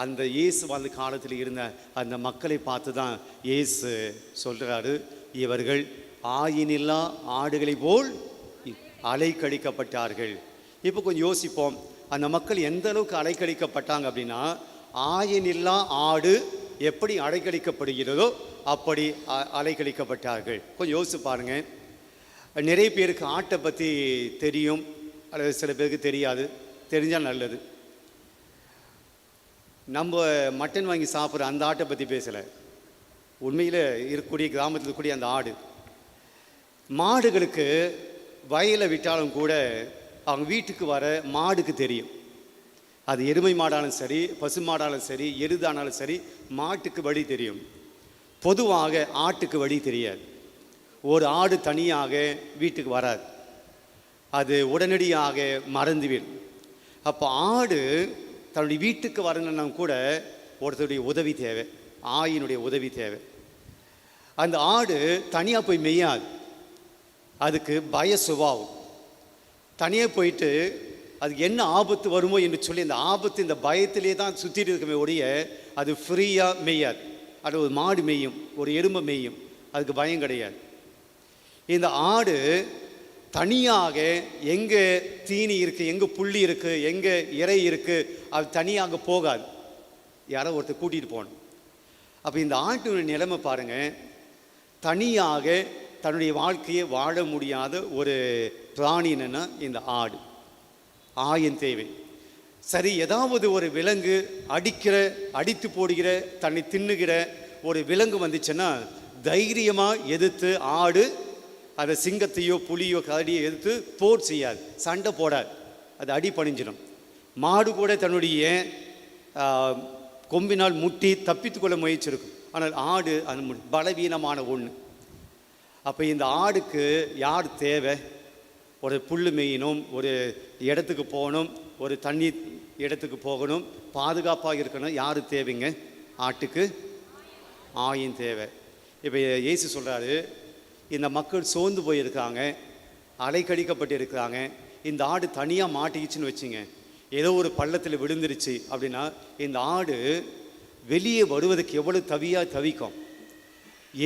அந்த இயேசு வாழ்ந்த காலத்தில் இருந்த அந்த மக்களை பார்த்து தான் இயேசு சொல்கிறாரு, இவர்கள் ஆயினில்லா ஆடுகளை போல் அலைக்கழிக்கப்பட்டார்கள். இப்போ கொஞ்சம் யோசிப்போம், அந்த மக்கள் எந்த அளவுக்கு அலைக்கழிக்கப்பட்டாங்க அப்படின்னா, ஆயினில்லா ஆடு எப்படி அலைக்கழிக்கப்படுகிறதோ அப்படி அலைக்கழிக்கப்பட்டார்கள். கொஞ்சம் யோசிச்சு பாருங்க. நிறைய பேருக்கு ஆட்டை பற்றி தெரியும், அல்லது சில பேருக்கு தெரியாது. தெரிஞ்சால் நல்லது. நம்ம மட்டன் வாங்கி சாப்பிட்ற அந்த ஆட்டை பற்றி பேசலை, உண்மையில் இருக்கக்கூடிய கிராமத்தில் இருக்கக்கூடிய அந்த ஆடு. மாடுகளுக்கு வயலை விட்டாலும் கூட அவங்க வீட்டுக்கு வர மாடுக்கு தெரியும். அது எருமை மாடாலும் சரி, பசு மாடாலும் சரி, எருதானாலும் சரி, மாட்டுக்கு வழி தெரியும். பொதுவாக ஆட்டுக்கு வழி தெரியாது. ஒரு ஆடு தனியாக வீட்டுக்கு வராது, அது உடனடியாக மறந்துவிடும். அப்போ ஆடு தன்னுடைய வீட்டுக்கு வரணும்னா கூட ஒருத்தருடைய உதவி தேவை, ஆயினுடைய உதவி தேவை. அந்த ஆடு தனியாக போய் மேயாது, அதுக்கு பய சுபாவம். தனியாக போயிட்டு அதுக்கு என்ன ஆபத்து வருமோ என்று சொல்லி அந்த ஆபத்து இந்த பயத்திலே தான் சுற்றிட்டு இருக்கமே ஒழிய அது ஃப்ரீயாக மேயாது. அது ஒரு மாடு மேயும், ஒரு எறும்பை மேயும், அதுக்கு பயம் கிடையாது. இந்த ஆடு தனியாக எங்கே தீனி இருக்குது, எங்கே புள்ளி இருக்குது, எங்கே இறை இருக்குது, அது தனியாக போகாது, யாரோ ஒருத்தர் கூட்டிகிட்டு போகணும். அப்போ இந்த ஆட்டுடைய நிலைமை பாருங்கள், தனியாக தன்னுடைய வாழ்க்கையை வாழ முடியாத ஒரு பிராணி என்னென்னா இந்த ஆடு. ஆயின் தேவை. சரி, ஏதாவது ஒரு விலங்கு அடித்து போடுகிற, தன்னை தின்னுகிற ஒரு விலங்கு வந்துச்சுன்னா தைரியமாக எதிர்த்து ஆடு அதை சிங்கத்தையோ புலியோ கரடியோ எதிர்த்து போர் செய்யாது, சண்டை போடாது, அது அடி பணிஞ்சிடும். மாடு கூட தன்னுடைய கொம்பினால் முட்டி தப்பித்துக்கொள்ள முயற்சிருக்கும். ஆனால் ஆடு அது பலவீனமான ஒன்று. அப்போ இந்த ஆடுக்கு யார் தேவை? ஒரு புல் மேயணும், ஒரு இடத்துக்கு போகணும், ஒரு தண்ணி இடத்துக்கு போகணும், பாதுகாப்பாக இருக்கணும். யார் தேவைங்க? ஆட்டுக்கு ஆயின் தேவை. இப்போ இயேசு சொல்கிறாரு, இந்த மக்கள் சோர்ந்து போயிருக்காங்க, அலைக்கழிக்கப்பட்டு இருக்கிறாங்க. இந்த ஆடு தனியாக மாட்டிக்கிச்சுன்னு வச்சுங்க, ஏதோ ஒரு பள்ளத்தில் விழுந்துருச்சு அப்படின்னா இந்த ஆடு வெளியே வருவதற்கு எவ்வளோ தவிக்கும்.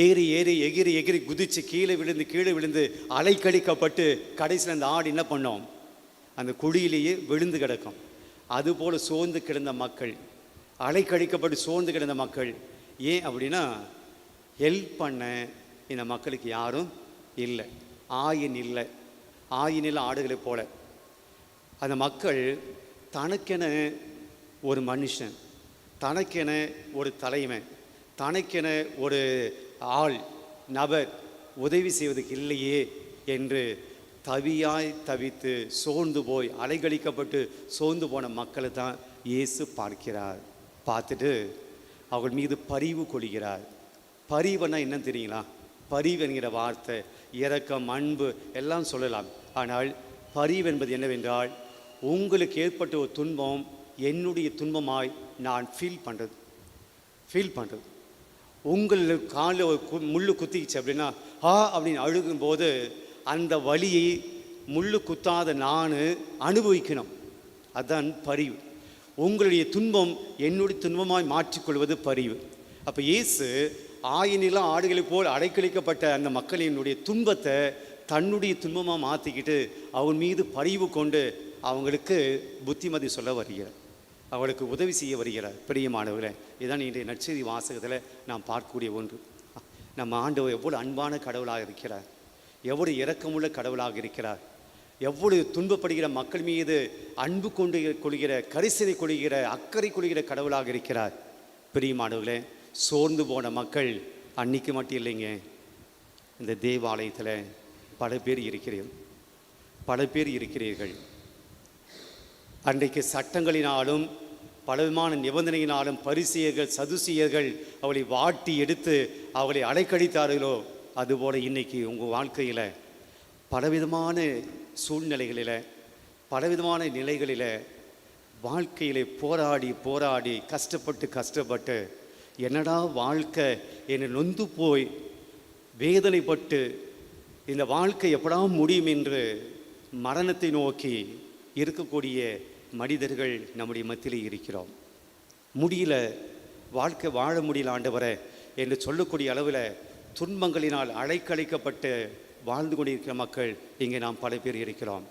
ஏறி எகிரி குதித்து கீழே விழுந்து அலைக்கழிக்கப்பட்டு கடைசியில் அந்த ஆடு என்ன பண்ணோம்? அந்த குழியிலேயே விழுந்து கிடக்கும். அதுபோல் சோர்ந்து கிடந்த மக்கள், அலைக்கழிக்கப்பட்டு சோர்ந்து கிடந்த மக்கள். ஏன் அப்படின்னா ஹெல்ப் பண்ண இந்த மக்களுக்கு யாரும் இல்லை, ஆயின் இல்லை. ஆயினில் ஆடுகளை போல அந்த மக்கள் தனக்கென ஒரு மனுஷன், தனக்கென ஒரு தலைவன், தனக்கென ஒரு நபர் உதவி செய்வதற்கு இல்லையே என்று தவித்து சோர்ந்து போய் அலைக்கழிக்கப்பட்டு சோர்ந்து போன மக்களை தான் இயேசு பார்க்கிறார். பார்த்துட்டு அவர்கள் மீது பரிவு கொள்கிறார். பரிவுன்னா என்ன தெரியுங்களா? பரிவு என்கிற வார்த்தை இரக்கம், அன்பு எல்லாம் சொல்லலாம். ஆனால் பரிவு என்பது என்னவென்றால், உங்களுக்கு ஏற்பட்ட ஒரு துன்பம் என்னுடைய துன்பமாய் நான் ஃபீல் பண்ணுறது. உங்களுக்கு காலில் ஒரு முள்ளு குத்திக்கிச்சு அப்படின்னா அப்படின்னு அழுகும்போது அந்த வலியை முள்ளு குத்தாத நான் அனுபவிக்கணும். அதுதான் பரிவு. உங்களுடைய துன்பம் என்னுடைய துன்பமாய் மாற்றிக்கொள்வது பரிவு. அப்போ இயேசு ஆயினில ஆடுகளை போல் அடைக்கழிக்கப்பட்ட அந்த மக்களினுடைய துன்பத்தை தன்னுடைய துன்பமாக மாற்றிக்கிட்டு அவன் மீது பரிவு கொண்டு அவங்களுக்கு புத்திமதி சொல்ல வருகிறார், அவளுக்கு உதவி செய்ய வருகிறார். பிரியமானவர்களே, இதுதான் இன்றைய நற்செய்தி வாசகத்தில் நாம் பார்க்கக்கூடிய ஒன்று. நம்ம ஆண்டவர் எவ்வளவு அன்பான கடவுளாக இருக்கிறார், எவ்வளவு இரக்கமுள்ள கடவுளாக இருக்கிறார், எவ்வளவு துன்பப்படுகிற மக்கள் மீது அன்பு கொள்கிற, கரிசனை கொள்கிற, அக்கறை கொள்கிற கடவுளாக இருக்கிறார். பிரியமானவர்களே, சோர்ந்து போன மக்கள் அன்னைக்கு மட்டும் இல்லைங்க, இந்த தேவாலயத்தில் பல பேர் இருக்கிறீர்கள். அன்றைக்கு சட்டங்களினாலும் பலவிதமான நிபந்தனையினாலும் பரிசேயர்கள், சதுசியர்கள் அவளை வாட்டி எடுத்து அவளை அலைக்கழித்தார்களோ, அதுபோல் இன்னைக்கு உங்கள் வாழ்க்கையில் பலவிதமான சூழ்நிலைகளில், பலவிதமான நிலைகளில், வாழ்க்கையில் போராடி கஷ்டப்பட்டு என்னடா வாழ்க்கை என்னை நொந்து போய் வேதனைப்பட்டு இந்த வாழ்க்கை எப்படா முடியும் என்று மரணத்தை நோக்கி இருக்கக்கூடிய மனிதர்கள் நம்முடைய மத்தியில் இருக்கிறோம். முடியல, வாழ்க்கை வாழ முடியல ஆண்டவரே என்று சொல்லக்கூடிய அளவில் துன்பங்களினால் அலைக்கழிக்கப்பட்டு வாழ்ந்து கொண்டிருக்கிற மக்கள் இங்கே நாம் பல பேர் இருக்கிறோம்.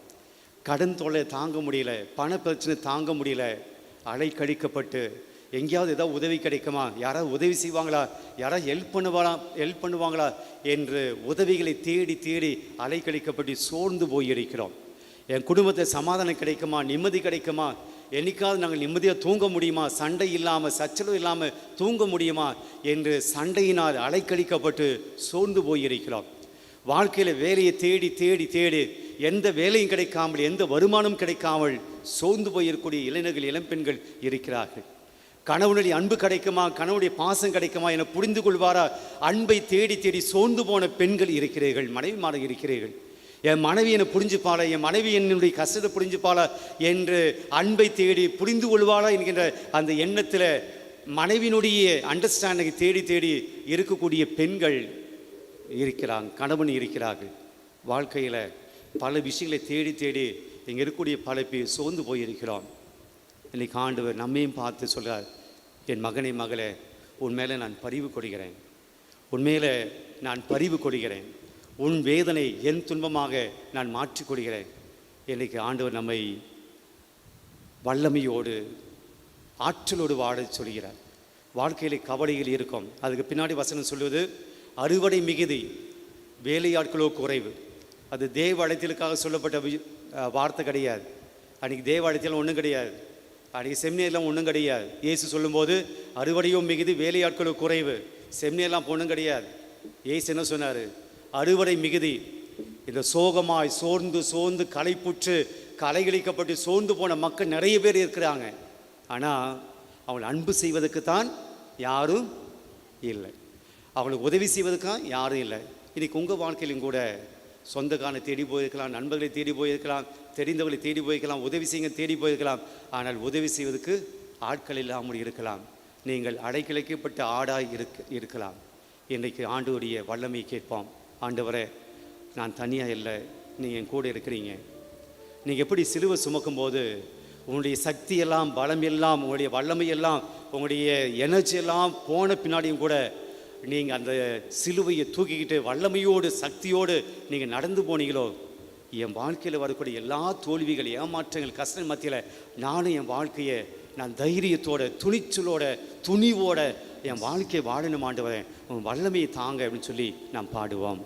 கடன் தொல்லை தாங்க முடியல, பண பிரச்சனை தாங்க முடியல, அலைக்கழிக்கப்பட்டு எங்கேயாவது ஏதாவது உதவி கிடைக்குமா, யாராவது உதவி செய்வாங்களா, யாராவது ஹெல்ப் பண்ணுவாங்களா என்று உதவிகளை தேடி தேடி அலைக்கழிக்கப்பட்டு சோர்ந்து போய் இருக்கிறோம். என் குடும்பத்தை சமாதானம் கிடைக்குமா, நிம்மதி கிடைக்குமா, என்னைக்காவது நாங்கள் நிம்மதியாக தூங்க முடியுமா, சண்டை இல்லாமல் சச்சரவு இல்லாமல் தூங்க முடியுமா என்று சண்டையினால் அலைக்கழிக்கப்பட்டு சோர்ந்து போயிருக்கிறோம். வாழ்க்கையில் வேலையை தேடி தேடி தேடி எந்த வேலையும் கிடைக்காமல், எந்த வருமானம் கிடைக்காமல் சோர்ந்து போயிருக்கக்கூடிய இளைஞர்கள், இளம்பெண்கள் இருக்கிறார்கள். கணவனுடைய அன்பு கிடைக்குமா, கணவனுடைய பாசம் கிடைக்குமா என புரிந்து கொள்வாரா, அன்பை தேடி தேடி சோர்ந்து போன பெண்கள் இருக்கிறீர்கள், மனைவிமார்கள் இருக்கிறீர்கள். என் மனைவி என்னை புரிஞ்சுப்பாளா, என் மனைவி என்னுடைய கஷ்டத்தை புரிஞ்சுப்பாளா என்று அன்பை தேடி புரிந்து கொள்வாளா என்கின்ற அந்த எண்ணத்தில் மனைவியினுடைய அண்டர்ஸ்டாண்டிங்கை தேடி தேடி இருக்கக்கூடிய பெண்கள் இருக்கிறாங்க, கணவன் இருக்கிறார்கள். வாழ்க்கையில் பல விஷயங்களை தேடி தேடி இங்கே இருக்கக்கூடிய பல பேர் சோர்ந்து போயிருக்கிறோம். இன்னைக்கு ஆண்டவர் நம்மையும் பார்த்து சொல்கிறார், என் மகனே மகளே, உன் மேலே நான் பரிவு கொள்கிறேன், உன் மேலே நான் பரிவு கொள்கிறேன், உன் வேதனை என் துன்பமாக நான் மாற்றிக்கொள்கிறேன். இன்றைக்கு ஆண்டவர் நம்மை வல்லமையோடு ஆற்றலோடு வாழ சொல்கிறார். வாழ்க்கையில் கவலைகள் இருக்கும், அதுக்கு பின்னாடி வசனம் சொல்வது அறுவடை மிகுதி, வேலையாட்களோ குறைவு. அது தேவ அழைத்தலுக்காக சொல்லப்பட்ட வார்த்தை கிடையாது. அன்றைக்கி தேவ அழைத்தல் ஒன்றும் கிடையாது, அன்றைக்கி செமினியர்லாம் ஒன்றும் கிடையாது. இயேசு சொல்லும்போது அறுவடையும் மிகுதி, வேலையாட்களோ குறைவு, செமினியர்லாம் ஒன்றும் கிடையாது. இயேசு என்ன சொன்னார்? அறுவடை மிகுதி. இந்த சோகமாய் சோர்ந்து சோர்ந்து களைப்புற்று கலைகளிக்கப்பட்டு சோர்ந்து போன மக்கள் நிறைய பேர் இருக்கிறாங்க. ஆனால் அவங்களை அன்பு செய்வதற்கு தான் யாரும் இல்லை, அவங்களுக்கு உதவி செய்வதற்காக யாரும் இல்லை. இன்றைக்கி உங்கள் வாழ்க்கையிலும் கூட சொந்தக்காரனை தேடி போயிருக்கலாம், நண்பர்களை தேடி போயிருக்கலாம், தெரிந்தவர்களை தேடி போயிருக்கலாம், உதவி செய்ய தேடி போயிருக்கலாம். ஆனால் உதவி செய்வதற்கு ஆட்கள் இல்லாமல் இருக்கலாம். நீங்கள் அடைக்கலைக்கப்பட்ட ஆடாய் இருக்கலாம். இன்றைக்கு ஆண்டவருடைய வல்லமையை கேட்போம். ஆண்டவரே, நான் தனியாக இல்லை, நீங்கள் என் கூட இருக்கிறீங்க. நீங்கள் எப்படி சிலுவை சுமக்கும்போது உங்களுடைய சக்தியெல்லாம், பலம் எல்லாம், உங்களுடைய வல்லமையெல்லாம், உங்களுடைய எனர்ஜி எல்லாம் போன பின்னாடியும் கூட நீங்கள் அந்த சிலுவையை தூக்கிக்கிட்டு வல்லமையோடு சக்தியோடு நீங்கள் நடந்து போனீங்களோ, என் வாழ்க்கையில் வரக்கூடிய எல்லா தோல்விகள், ஏமாற்றங்கள், கஷ்டம் மத்தியில் நானும் என் வாழ்க்கையை நான் தைரியத்தோட, துணிச்சலோட, துணிவோட என் வாழ்க்கையை வாழணும் ஆண்டவரே, உன் வல்லமையை தாங்க அப்படின்னு சொல்லி நாம் பாடுவோம்.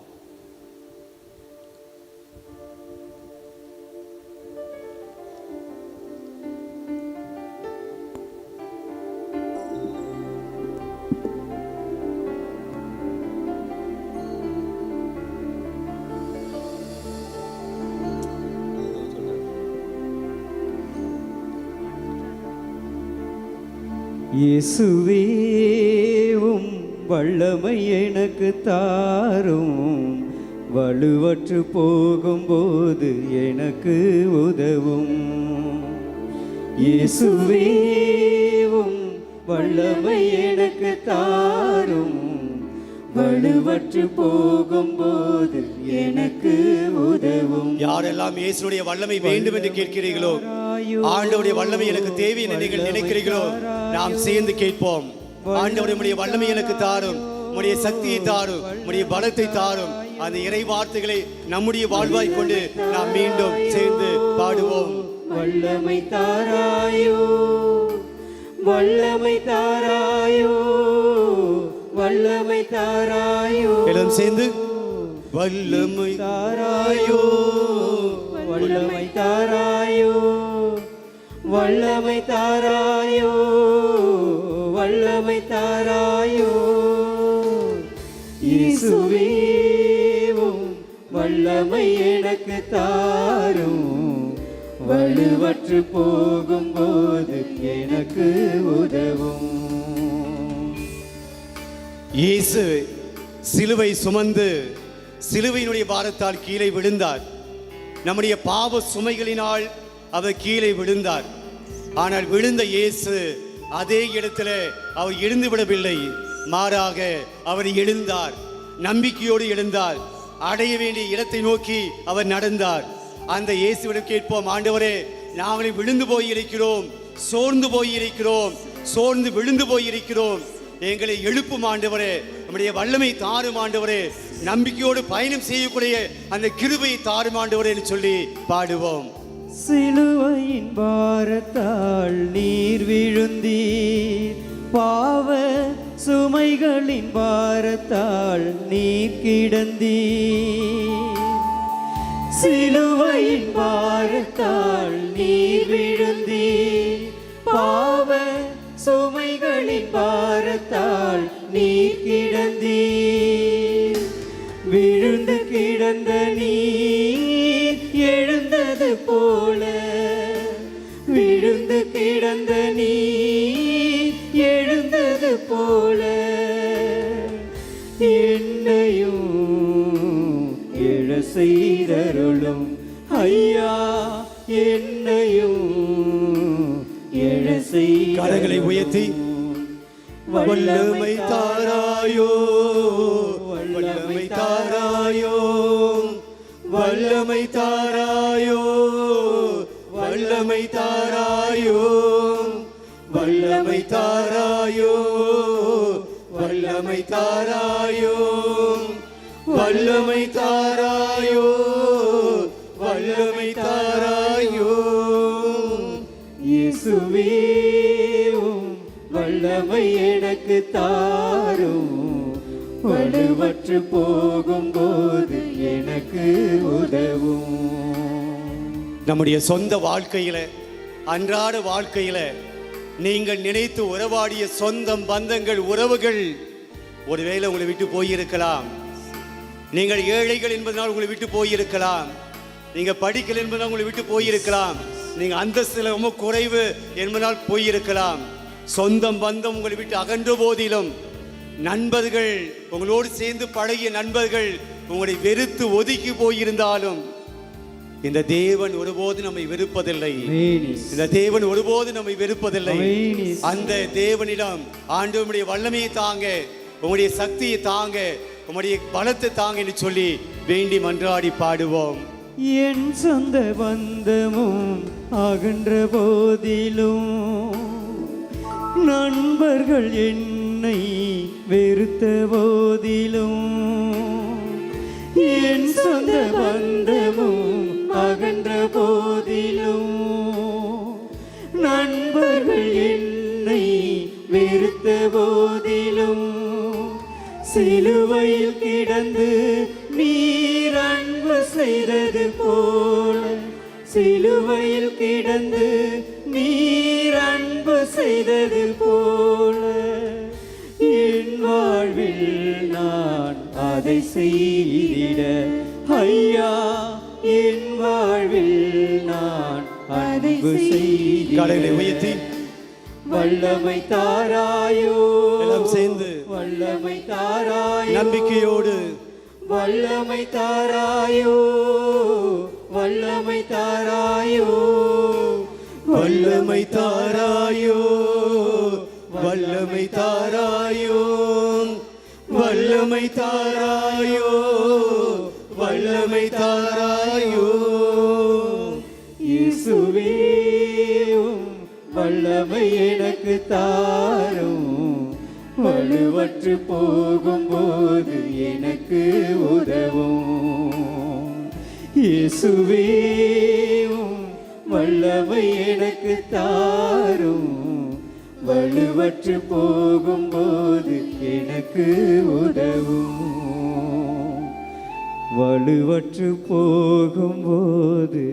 இயேசுவே உம் வல்லமை எனக்கு தாரும், வலுவற்று போகும்போது எனக்கு உதவும். இயேசுவே உம் வல்லமை எனக்கு தாரும், வலுவற்று போகும்போது எனக்கு உதவும். யாரெல்லாம் இயேசுடைய வல்லமை வேண்டும் என்று கேட்கிறீர்களோ, ஆண்டவருடைய வல்லமை எனக்கு தேவை என்று நீங்கள் நினைக்கிறீர்களோ, நாம் சேர்ந்து கேட்போம். ஆண்டவருடைய வல்லமை எனக்கு தாரும், உம்முடைய சக்தியை தாரும், உம்முடைய பலத்தை தாரும். அந்த இறை வார்த்தைகளை நம்முடைய வாழ்வாய் கொண்டு நாம் மீண்டும் சேர்ந்து பாடுவோம். வல்லமை தாராயோ, வல்லமை தாராயோ, வல்லமை தாராயோ. எல்லாம் சேர்ந்து வல்லமை தாராயோ, வல்லமை தாராயோ, வல்லமை தாராயோ, வல்லமை தாராயோ. இயேசுவே உம் வல்லமை எனக்கு தாரும், வலுவற்று போகும்போது எனக்கு உதவும். இயேசு சிலுவை சுமந்து சிலுவையினுடைய பாரத்தால் கீழே விழுந்தார். நம்முடைய பாவ சுமைகளினால் அவர் கீழே விழுந்தார். ஆனால் விழுந்த இயேசு அதே இடத்துல அவர் எழுந்து விடவில்லை, மாறாக அவர் எழுந்தார், நம்பிக்கையோடு எழுந்தார், அடைய வேண்டிய இடத்தை நோக்கி அவர் நடந்தார். அந்த இயேசுவிடம் கேட்போம், ஆண்டவரே, நாங்கள் விழுந்து போயிருக்கிறோம், சோர்ந்து போயிருக்கிறோம், சோர்ந்து விழுந்து போயிருக்கிறோம். எங்களை எழுப்பும் ஆண்டவரே, நம்முடைய வல்லமை தாரும் ஆண்டவரே, நம்பிக்கையோடு பயணம் செய்யக்கூடிய அந்த கிருபையை தாரும் ஆண்டவரே என்று சொல்லி பாடுவோம். சிலுவையின் பாரத்தால் நீர் விழுந்தீர், பாவ சுமைகளின் பாரத்தால் நீர் கிடந்தீர். சிலுவையின் பாரத்தால் நீர் விழுந்தீர், பாவ சுமைகளின் பாரத்தால் நீர் கிடந்தீர். விழுந்து கிடந்த நீர் எழுந்தது போல, விழுந்து கிடந்த நீர் எழுந்தது போல, என்னையும் எழ செய்தருளும் ஐயா, என்னையும் எழ செய்த. கரங்களை உயர்த்தி வல்லமை தாராயோ, வல்லமை தாராயோ, வல்லமை தாராயோ, வல்லமை தாராயோ, வல்லமை தாராயோ, வல்லமை தாராயோ, வல்லமை தாராயோ, வல்லமை தாராயோ. இயேசுவே வல்லமை எனக்கு தாரும், வலுவற்று போகும்போது எனக்கு உதவும். நம்முடைய சொந்த வாழ்க்கையில, அன்றாட வாழ்க்கையில நீங்கள் நினைத்து உறவாடிய சொந்தம், பந்தங்கள், உறவுகள் ஒருவேளை உங்களை விட்டு போயிருக்கலாம். நீங்கள் ஏழைகள் என்பதனால் உங்களை விட்டு போயிருக்கலாம். நீங்க படிக்கல என்பதனால் உங்களை விட்டு போயிருக்கலாம். நீங்க அந்தஸ்தில் ரொம்ப குறைவு என்பதனால் போயிருக்கலாம். சொந்தம் பந்தம் உங்களை விட்டு அகன்ற போதிலும், நண்பர்கள் உங்களோடு சேர்ந்து பழகிய நண்பர்கள் உங்களை வெறுத்து ஒதுக்கி போயிருந்தாலும், இந்த தேவன் ஒருபோது நம்மை வெறுப்பதில்லை. இந்த தேவன் ஒருபோது நம்மை வெறுப்பதில்லை. அந்த தேவனிடம் ஆண்டவருடைய வல்லமையை தாங்க, உங்களுடைய சக்தியை தாங்க, உங்களுடைய பலத்தை தாங்க என்று சொல்லி வேண்டி மன்றாடி பாடுவோம். என் சொந்த பந்தமும் அகன்ற போதிலும், நண்பர்கள் என்னை வெறுத்த போதிலும், என் சொந்த பந்தமும் அகன்ற போதிலும், நண்பர்கள் என்னை வெறுத்த போதிலும், சிலுவையில் கிடந்து நீர் அன்பு செய்தது போல, சிலுவையில் கிடந்து நீர் அன்பு செய்தது போல, என் வாழ்வில் நான் அதை செய்திட ஐயா, என் வாழ்வில் நான் அன்பு செய்திட. கரங்களை உயர்த்தி வல்லமை தாராயோ, எல்லாம் சேர்ந்து வல்லமை தாராயோ, நம்பிக்கையோடு வல்லமை தாராயோ, வல்லமை தாராயோ, வல்லமை தாராயோ, வல்லமை தாராயோ, வல்லமை தாராயோ, வல்லமை தாராயோ. இயேசுவே வல்லமை எனக்கு தாரும், வலுவற்று போகும்போது எனக்கு உதவும். இயேசுவே வல்லமை எனக்கு தாரும், வலுவற்று போகும்போது எனக்கு உதவும். வலுவற்று போகும்போது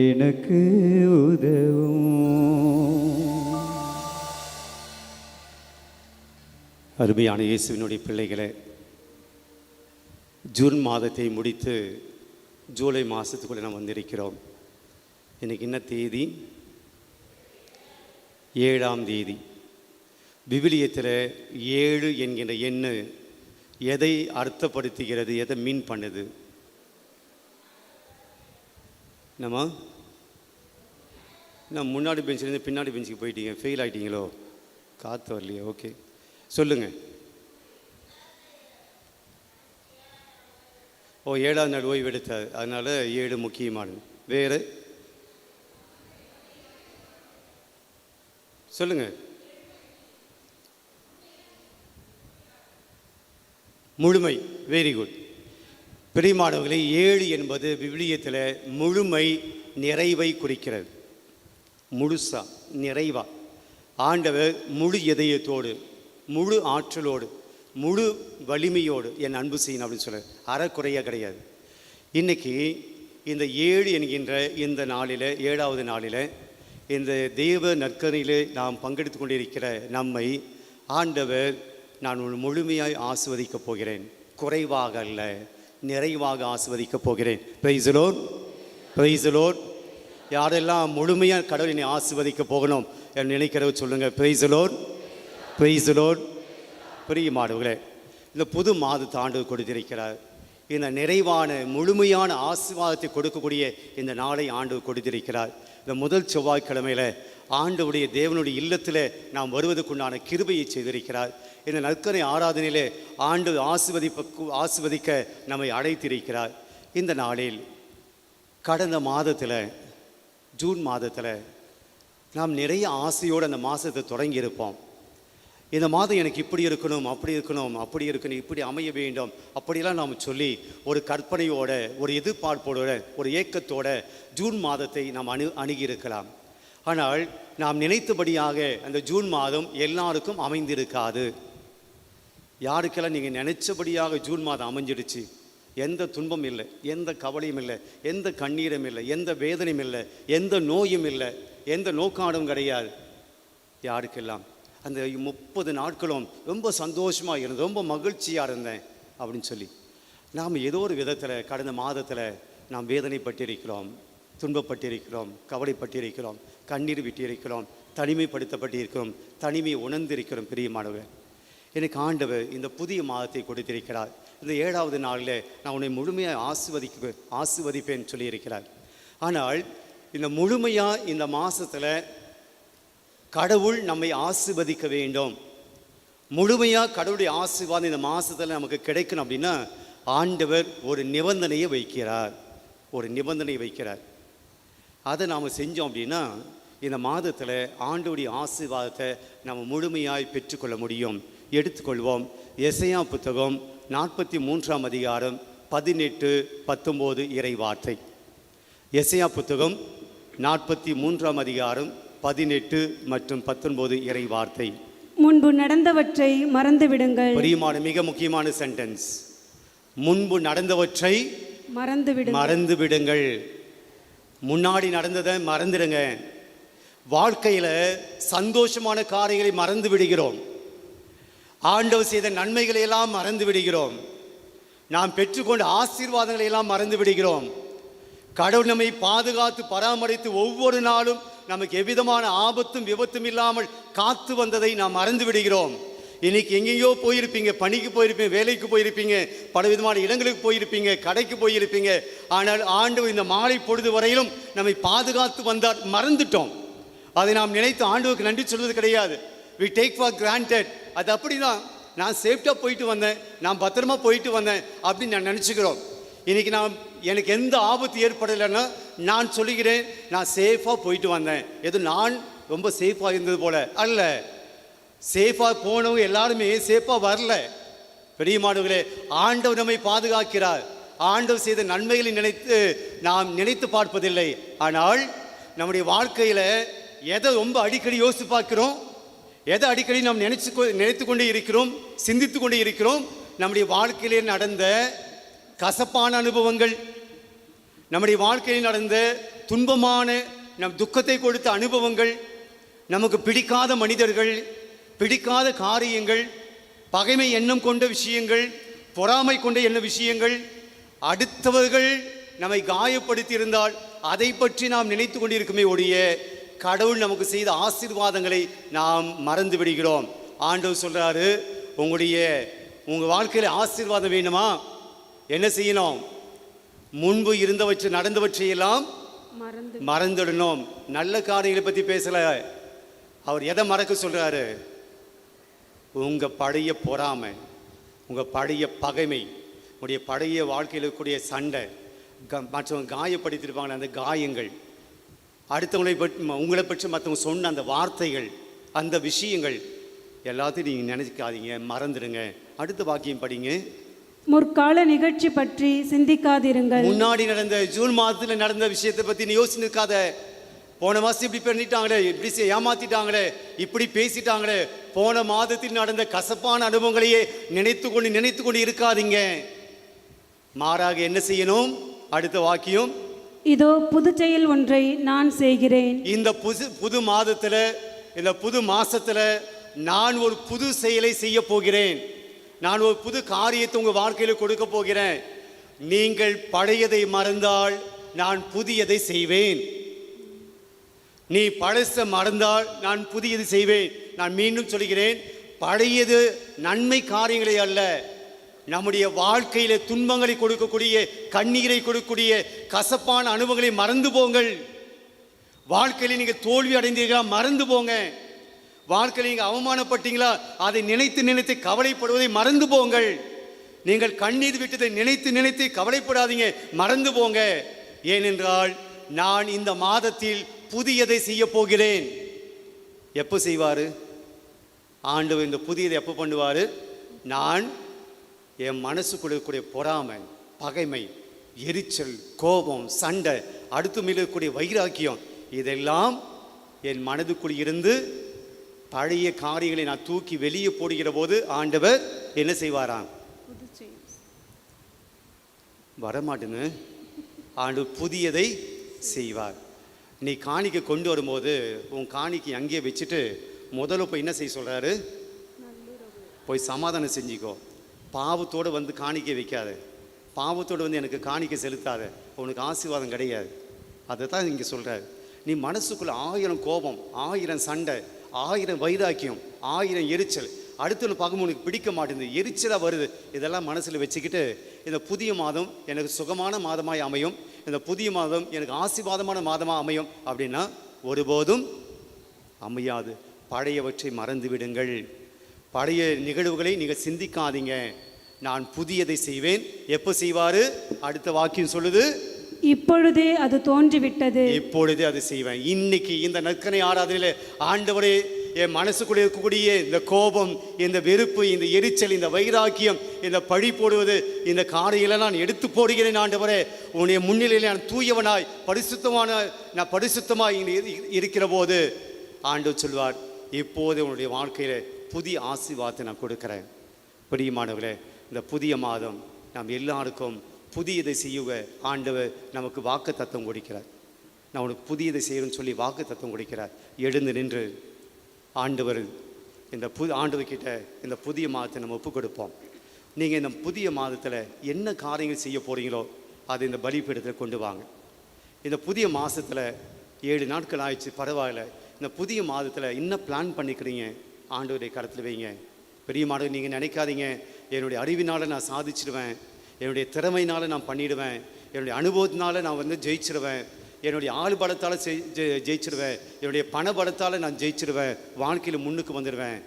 எனக்கு உதவும். அருமையான இயேசுவினுடைய பிள்ளைகளே, ஜூன் மாதத்தை முடித்து ஜூலை மாதத்துக்குள்ளே நாம் வந்திருக்கிறோம். இன்றைக்கி என்ன தேதி? 7ஆம் தேதி. விவிலியத்தில் 7 என்கின்ற எண்ணு எதை அர்த்தப்படுத்துகிறது, எதை மீன் பண்ணுது? நம்ம முன்னாடி பெஞ்சிலேருந்து பின்னாடி பெஞ்சுக்கு போயிட்டீங்க, ஃபெயில் ஆகிட்டீங்களோ? காற்று வரலையே? ஓகே, சொல்லுங்கள். ஓ, 7ஆம் நாள் ஓய்வு எடுத்தார், அதனால் 7 முக்கியமானது. வேறு சொல்லுங்கள். முழுமை, வெரி குட். பிரியமானவர்களே, 7 என்பது விவிலியத்தில் முழுமை, நிறைவை குறிக்கிறது. முழுசா, நிறைவா ஆண்டவர் முழு இதயத்தோடு, முழு ஆற்றலோடு, முழு வலிமையோடு என் அன்பு செய்யணும் அப்படின்னு சொல்ல அறக்குறையாக கிடையாது. இன்றைக்கி இந்த 7 என்கின்ற இந்த நாளில், 7வது நாளில், இந்த தேவ நற்கரையிலே நாம் பங்கெடுத்து கொண்டிருக்கிற நம்மை ஆண்டவர் நான் முழுமையாய் ஆசீர்வதிக்கப் போகிறேன், குறைவாக அல்ல, நிறைவாக ஆசீர்வதிக்கப் போகிறேன். Praise the Lord, praise the Lord. யாரெல்லாம் முழுமையாக கடவுளை ஆசீர்வதிக்க போகணும் என்று நினைக்கிறவர் சொல்லுங்கள். Praise the Lord, praise the Lord. பிரியமானவர்களே, இந்த புது மாதத்தை ஆண்டவர் கொடுத்திருக்கிறார். இந்த நிறைவான முழுமையான ஆசீர்வாதத்தை கொடுக்கக்கூடிய இந்த நாளை ஆண்டவர் கொடுத்திருக்கிறார். இந்த முதல் செவ்வாய்க்கிழமையில் ஆண்டவருடைய தேவனுடைய இல்லத்தில் நாம் வருவதற்குண்டான கிருபையை செய்திருக்கிறார். இந்த நற்கரை ஆராதனையிலே ஆண்டு ஆசீர்வதிக்க நம்மை அழைத்திருக்கிறார். இந்த நாளில் கடந்த மாதத்தில், ஜூன் மாதத்தில் நாம் நிறைய ஆசையோடு அந்த மாதத்தை தொடங்கியிருப்போம். இந்த மாதம் எனக்கு இப்படி இருக்கணும், அப்படி இருக்கணும், அப்படி இருக்கணும், இப்படி அமைய வேண்டும், அப்படிலாம் நாம் சொல்லி ஒரு கற்பனையோட, ஒரு எதிர்பார்ப்போட, ஒரு ஏக்கத்தோட ஜூன் மாதத்தை நாம் அணுகியிருக்கலாம். ஆனால் நாம் நினைத்தபடியாக அந்த ஜூன் மாதம் எல்லாருக்கும் அமைந்திருக்காது. யாருக்கெல்லாம் நீங்கள் நினைச்சபடியாக ஜூன் மாதம் அமைஞ்சிடுச்சு, எந்த துன்பம் இல்லை, எந்த கவலையும் இல்லை, எந்த கண்ணீரும் இல்லை, எந்த வேதனையும் இல்லை, எந்த நோயும் இல்லை, எந்த நோக்காடும் கிடையாது, யாருக்கெல்லாம் அந்த 30 நாட்களும் ரொம்ப சந்தோஷமாக இருந்தேன், ரொம்ப மகிழ்ச்சியாக இருந்தேன் அப்படின்னு சொல்லி நாம் ஏதோ ஒரு விதத்தில் கடந்த மாதத்தில் நாம் வேதனைப்பட்டிருக்கிறோம், துன்பப்பட்டிருக்கிறோம், கவலைப்பட்டிருக்கிறோம், கண்ணீர் விட்டிருக்கிறோம், தனிமைப்படுத்தப்பட்டிருக்கிறோம், தனிமையை உணர்ந்திருக்கிறோம். பிரியமானவர், எனக்கு ஆண்டவர் இந்த புதிய மாதத்தை கொடுத்திருக்கிறார். இந்த 7வது நாளில் நான் உன்னை முழுமையாக ஆசீர்வதிப்பேன் சொல்லியிருக்கிறார். ஆனால் இந்த முழுமையாக இந்த மாதத்தில் கடவுள் நம்மை ஆசீர்வதிக்க வேண்டும், முழுமையாக கடவுளுடைய ஆசீர்வாதம் இந்த மாதத்தில் நமக்கு கிடைக்கணும் அப்படின்னா ஆண்டவர் ஒரு நிபந்தனையை வைக்கிறார், ஒரு நிபந்தனையை வைக்கிறார். அதை நாம் செஞ்சோம் அப்படின்னா இந்த மாதத்தில் ஆண்டவருடைய ஆசீர்வாதத்தை நம்ம முழுமையாய் பெற்றுக்கொள்ள முடியும். எடுத்துக்கொள்வோம். எசையா புத்தகம் 43ஆம் அதிகாரம் 18, 19 இறை வார்த்தை. எசையா புத்தகம் 43ஆம் அதிகாரம் 18 மற்றும் 19 இறை வார்த்தை. முன்பு நடந்தவற்றை மறந்துவிடுங்கள். பிரியமான மிக முக்கியமான சென்டென்ஸ். முன்பு நடந்தவற்றை மறந்துவிடுங்கள். முன்னாடி நடந்ததை மறந்துடுங்க. வாழ்க்கையில் சந்தோஷமான காரியங்களை மறந்து விடுகிறோம், ஆண்டவர் செய்த நன்மைகளை எல்லாம் மறந்து விடுகிறோம், நாம் பெற்றுக்கொண்ட ஆசீர்வாதங்களை எல்லாம் மறந்து விடுகிறோம். கடவுள் நம்மை பாதுகாத்து பராமரித்து ஒவ்வொரு நாளும் நமக்கு எவ்விதமான ஆபத்தும் விபத்தும் இல்லாமல் காத்து வந்ததை நாம் மறந்து விடுகிறோம். இன்னைக்கு எங்கெங்கயோ போயிருப்பீங்க, பணிக்கு போயிருப்பீங்க, வேலைக்கு போயிருப்பீங்க, பலவிதமான இடங்களுக்கு போயிருப்பீங்க, கடைக்கு போயிருப்பீங்க. ஆனால் ஆண்டவர் இந்த மாலை பொழுது வரையிலும் நம்மை பாதுகாத்து வந்தார், மறந்துட்டோம். அதை நாம் நினைத்து ஆண்டவருக்கு நன்றி சொல்வது கிடையாது. we take for granted. அது அப்படிதான், நான் சேஃப்டாக போயிட்டு வந்தேன், நான் பத்திரமா போயிட்டு வந்தேன் அப்படின்னு நான் நினச்சிக்கிறோம். இன்றைக்கி எனக்கு எந்த ஆபத்து ஏற்படலைன்னா நான் சொல்லுகிறேன், நான் சேஃபாக போயிட்டு வந்தேன். எதுவும் நான் ரொம்ப சேஃபாக இருந்தது போல அல்ல. சேஃபாக போனவங்க எல்லாருமே சேஃபாக வரல. பெரியமானவர்களே, ஆண்டவர் நம்மை பாதுகாக்கிறார். ஆண்டவர் செய்த நன்மைகளை நாம் நினைத்து பார்ப்பதில்லை. ஆனால் நம்முடைய வாழ்க்கையில் எதை ரொம்ப அடிக்கடி யோசித்து பார்க்கிறோம், எதை அடிக்கடி நாம் நினைத்து கொண்டே இருக்கிறோம், சிந்தித்து கொண்டே இருக்கிறோம். நம்முடைய வாழ்க்கையிலே நடந்த கசப்பான அனுபவங்கள், நம்முடைய வாழ்க்கையில் நடந்த துன்பமான நம் துக்கத்தை கொடுத்த அனுபவங்கள், நமக்கு பிடிக்காத மனிதர்கள், பிடிக்காத காரியங்கள், பகைமை எண்ணம் கொண்ட விஷயங்கள், பொறாமை கொண்ட எண்ண விஷயங்கள், அடுத்தவர்கள் நம்மை காயப்படுத்தி இருந்தால் அதை பற்றி நாம் நினைத்து கொண்டிருக்குமே ஒழிய கடவுள் நமக்கு செய்த ஆசீர்வாதங்களை நாம் மறந்து விடுகிறோம். ஆண்டவர் சொல்றாரு, உங்கள் வாழ்க்கையில் ஆசீர்வாதம் வேணுமா, என்ன செய்யணும்? முன்பு இருந்தவற்றை நடந்தவற்றையெல்லாம் மறந்துடணும். நல்ல காரியங்களை பற்றி பேசல. அவர் எதை மறக்க சொல்றாரு? உங்கள் பழைய பொறாமை, உங்கள் பழைய பகைமை, உங்களுடைய பழைய வாழ்க்கையில் இருக்கக்கூடிய சண்டை, மற்றவங்க காயப்படுத்தியிருப்பாங்க அந்த காயங்கள், அடுத்தவங்களை பற்றி உங்களை பற்றி மற்றவங்க சொன்ன அந்த வார்த்தைகள், அந்த விஷயங்கள் எல்லாத்தையும் நீங்கள் நினைக்காதீங்க, மறந்துடுங்க. அடுத்த வாக்கியம் படிங்க. முற்கால நிகழ்ச்சி பற்றி சிந்திக்காதிருங்கள். முன்னாடி நடந்த ஜூன் மாதத்தில் நடந்த விஷயத்தை பற்றி நீ யோசிச்சிருக்காத. போன மாதம் இப்படி பண்ணிட்டாங்களே, இப்படி ஏமாத்திட்டாங்களே, இப்படி பேசிட்டாங்களே, போன மாதத்தில் நடந்த கசப்பான அனுபவங்களையே நினைத்து கொண்டு இருக்காதீங்க. மாறாக என்ன செய்யணும்? அடுத்த வாக்கியம், இதோ புது செயல் ஒன்றை நான் செய்கிறேன். இந்த புது மாதத்தில், இந்த புது மாசத்துல நான் ஒரு புது செயலை செய்ய போகிறேன். நான் ஒரு புது காரியத்தை உங்கள் வாழ்க்கையில் கொடுக்க போகிறேன். நீங்கள் பழையதை மறந்தால் நான் புதியதை செய்வேன். நீ பழச மறந்தால் நான் புதியது செய்வேன். நான் மீண்டும் சொல்கிறேன், பழையது நன்மை காரியங்களே அல்ல, நம்முடைய வாழ்க்கையில துன்பங்களை கொடுக்கக்கூடிய, கண்ணீரை கொடுக்கக்கூடிய கசப்பான அனுபவங்களை மறந்து போங்கள். வாழ்க்கையில் நீங்கள் தோல்வி அடைந்தீர்களா? மறந்து போங்க. வாழ்க்கையில் நீங்கள் அவமானப்பட்டீங்களா? அதை நினைத்து கவலைப்படுவதை மறந்து போங்கள். நீங்கள் கண்ணீர் விட்டதை நினைத்து கவலைப்படாதீங்க, மறந்து போங்க. ஏனென்றால் நான் இந்த மாதத்தில் புதியதை செய்ய போகிறேன். எப்போ செய்வார் ஆண்டவர்? இந்த புதியதை எப்போ பண்ணுவார்? நான் என் மனசுக்குள்ள இருக்கக்கூடிய பொறாமை, பகைமை, எரிச்சல், கோபம், சண்டை, அடுத்து மீளக்கூடிய வைராக்கியம், இதெல்லாம் என் மனதுக்குள் இருந்து பழைய காரியங்களை நான் தூக்கி வெளியே போடுகிற போது ஆண்டவர் என்ன செய்வாராம்? வரமாட்டேன்னு ஆண்டவர் புதியதை செய்வார். நீ காணிக்கை கொண்டு வரும்போது உன் காணிக்கை அங்கேயே வச்சுட்டு முதல்ல போய் என்ன செய்ய சொல்கிறாரு? போய் சமாதானம் செஞ்சுக்கோ. பாவத்தோடு வந்து காணிக்கை வைக்காத, பாவத்தோடு வந்து எனக்கு காணிக்கை செலுத்தாத, உனக்கு ஆசீர்வாதம் கிடையாது. அதை தான் இங்கே சொல்கிறார். நீ மனசுக்குள்ளே 1000 கோபம், 1000 சண்டை, 1000 வைராக்கியம், 1000 எரிச்சல், அடுத்து பார்க்கும்போது உனக்கு பிடிக்க மாட்டேங்குது, எரிச்சலாக வருது, இதெல்லாம் மனசில் வச்சுக்கிட்டு இந்த புதிய மாதம் எனக்கு சுகமான மாதமாய் அமையும், இந்த புதிய மாதம் எனக்கு ஆசீர்வாதமான மாதமாக அமையும் அப்படின்னா ஒருபோதும் அமையாது. பழையவற்றை மறந்து விடுங்கள். பழைய நிகழ்வுகளை நீங்கள் சிந்திக்காதீங்க. நான் புதியதை செய்வேன். எப்போ செய்வார்? அடுத்த வாக்கியம் சொல்லுது, இப்பொழுதே அது தோன்றிவிட்டது. இப்பொழுதே அது செய்வேன். இன்னைக்கு இந்த நற்கனை ஆராதனையில் ஆண்டவரே, என் மனசுக்குள்ளே இருக்கக்கூடிய இந்த கோபம், இந்த வெறுப்பு, இந்த எரிச்சல், இந்த வைராக்கியம், இந்த பழி போடுவது, இந்த காரியங்களை நான் எடுத்து போடுகிறேன். ஆண்டவரே, உன்னுடைய முன்னிலையில் நான் தூயவனாய் நான் பரிசுத்தமாய் இருக்கிற போது ஆண்டவர் சொல்வார், இப்போது உன்னுடைய வாழ்க்கையில் புதிய ஆசீர்வாதத்தை நான் கொடுக்குறேன். பிரியமானவர்களே, இந்த புதிய மாதம் நாம் எல்லாருக்கும் புதியதை செய்யுக ஆண்டவர் நமக்கு வாக்கு தத்துவம் கொடுக்கிறார். நான் உனக்கு புதியதை செய்யணும்னு சொல்லி வாக்கு தத்துவம் கொடுக்கிறார். எழுந்து நின்று ஆண்டவர் இந்த ஆண்டவர்கிட்ட இந்த புதிய மாதத்தை நம்ம ஒப்பு கொடுப்போம். நீங்கள் இந்த புதிய மாதத்தில் என்ன காரியங்கள் செய்ய போகிறீங்களோ அதை இந்த பலிபீடத்தில் கொண்டு வாங்க. இந்த புதிய மாதத்தில் 7 நாட்கள் ஆயிடுச்சு, பரவாயில்ல. இந்த புதிய மாதத்தில் என்ன பிளான் பண்ணிக்கிறீங்க? ஆண்டவருடைய கருத்தில் வைங்க. பெரிய மாதம் நீங்கள் நினைக்காதீங்க, என்னுடைய அறிவினால் நான் சாதிச்சிடுவேன், என்னுடைய திறமையினால் நான் பண்ணிடுவேன், என்னுடைய அனுபவத்தினால நான் வந்து ஜெயிச்சிடுவேன், என்னுடைய ஆள் பலத்தால் ஜெயிச்சிடுவேன், என்னுடைய பண பலத்தால் நான் ஜெயிச்சிடுவேன், வாழ்க்கையில் முன்னுக்கு வந்துடுவேன்.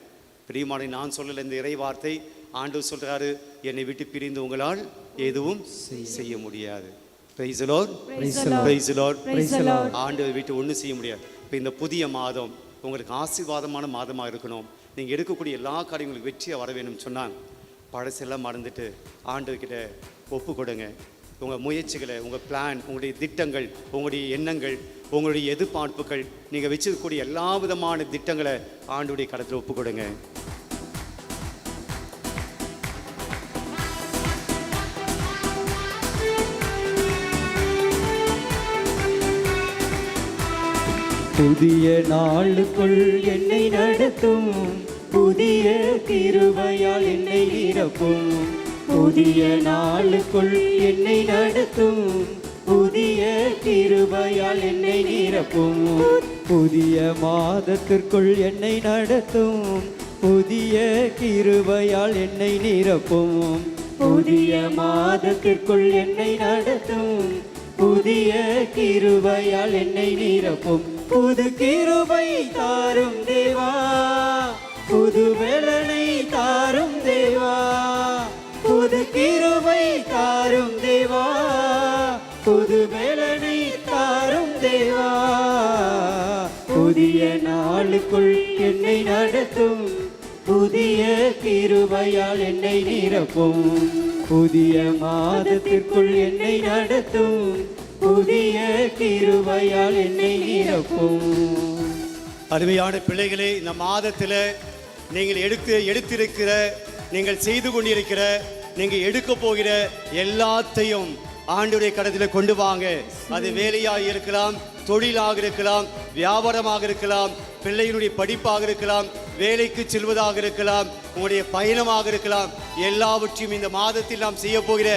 பிரியமானே, நான் சொல்லலை, இந்த இறை வார்த்தை ஆண்டவர் சொல்கிறாரு, என்னை விட்டு பிரிந்து உங்களால் எதுவும் செய்ய முடியாது. Praise the Lord, praise the Lord. ஆண்டவர் விட்டு ஒன்றும் செய்ய முடியாது. இப்போ இந்த புதிய மாதம் உங்களுக்கு ஆசீர்வாதமான மாதமாக இருக்கணும். நீங்கள் எடுக்கக்கூடிய எல்லா காரியங்களுக்கு வெற்றியாக வர வேணும்னு சொன்னால் பழசெல்லாம் மறந்துட்டு ஆண்டவர்கிட்ட ஒப்பு கொடுங்க. உங்கள் முயற்சிகளை, உங்கள் பிளான், உங்களுடைய திட்டங்கள், உங்களுடைய எண்ணங்கள், உங்களுடைய எதிர்பார்ப்புகள், நீங்கள் வச்சிருக்கக்கூடிய எல்லா விதமான திட்டங்களை ஆண்டவருடைய கரத்தில் ஒப்பு கொடுங்க. புதிய நாளுக்குள் என்னை நடத்தும், புதிய கிருபையால் என்னை நிரப்பும். புதிய நாளுக்குள் என்னை நடத்தும், புதிய கிருபையால் என்னை நிரப்பும். புதிய மாதத்திற்குள் என்னை நடத்தும், புதிய கிருபையால் என்னை நிரப்பும். புதிய மாதத்திற்குள் என்னை நடத்தும், புதிய கிருபையால் என்னை நிரப்பும். புது கிருபை தாரும் தேவா, புது வேலனை தாரும் தேவா, புது கிருபை தாரும் தேவா, புது வேலனை தாரும் தேவா. புதிய நாளுக்குள் என்னை நடத்தும், புதிய கிருபையால் என்னை நிரப்பும். புதிய மாதத்திற்குள் என்னை நடத்தும், புதிய கிருபையால் என்னை நிரப்பும். அருமையான பிள்ளைகளே, இந்த மாதத்தில் நீங்கள் எடுத்திருக்கிற, நீங்கள் செய்து கொண்டிருக்கிற, நீங்கள் எடுக்க போகிற எல்லாத்தையும் ஆண்டவருடைய கரத்தில் கொண்டு வாங்க. அது வேலையாக இருக்கலாம், தொழிலாக இருக்கலாம், வியாபாரமாக இருக்கலாம், பிள்ளைகளுடைய படிப்பாக இருக்கலாம், வேலைக்கு செல்வதாக இருக்கலாம், உங்களுடைய பயணமாக இருக்கலாம். எல்லாவற்றையும் இந்த மாதத்தில் நாம் செய்ய போகிற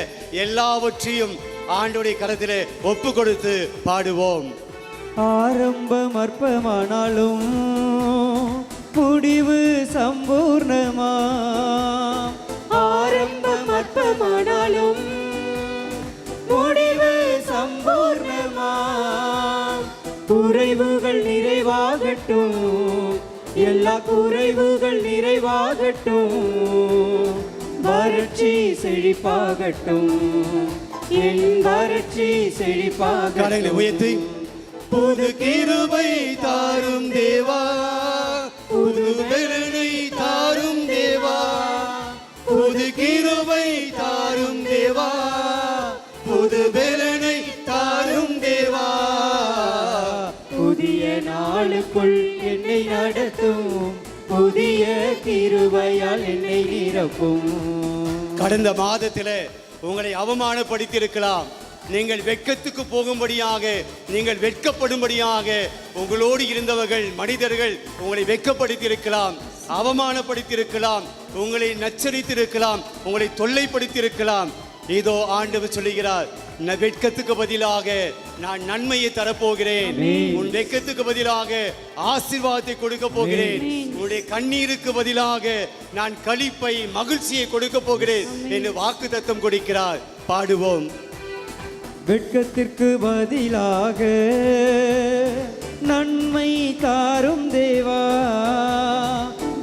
எல்லாவற்றையும் ஆண்டவருடைய கரத்தில் ஒப்பு கொடுத்து பாடுவோம். ஆரம்பம் அற்பமானாலும் முடிவு சம்பூர்ணமா, ஆரம்பம் அற்பமானாலும் முடிவு சம்பூர்ணமா, குறைவுகள் நிறைவாகட்டும், எல்லா குறைவுகள் நிறைவாகட்டும், வறட்சி செழிப்பாகட்டும், என் வறட்சி செழிப்பாகட்டும். உயர்த்தி புது கிருபை தாரும் தேவா, புது பெருனை தாரும் தேவா, புது கிருபை தாரும் தேவா, புது பெருனை தாரும் தேவா. புதிய நாளுக்குள் என்னை நடத்தும், புதிய கிருபையால் என்னை நிரப்பும். கடந்த மாதத்தில் உங்களை அவமானப்படுத்தி இருக்கலாம். நீங்கள் வெட்கத்துக்கு போகும்படியாக, நீங்கள் வெட்கப்படும்படியாக உங்களோடு இருந்தவர்கள் மனிதர்கள் உங்களை வெட்கப்படுத்தி இருக்கலாம், அவமானப்படுத்தி இருக்கலாம், உங்களை நச்சரித்திருக்கலாம், உங்களை தொல்லைப்படுத்தி இருக்கலாம். இதோ ஆண்டவர் சொல்லுகிறார், வெட்கத்துக்கு பதிலாக நான் நன்மையை தரப்போகிறேன். உன் வெட்கத்துக்கு பதிலாக ஆசீர்வாதத்தை கொடுக்க போகிறேன். உன்னுடைய கண்ணீருக்கு பதிலாக நான் களிப்பை, மகிழ்ச்சியை கொடுக்க போகிறேன் என்று வாக்குத்தத்தம் கொடுக்கிறார். பாடுவோம். வெட்கத்திற்கு பதிலாக நன்மை தாரும் தேவா,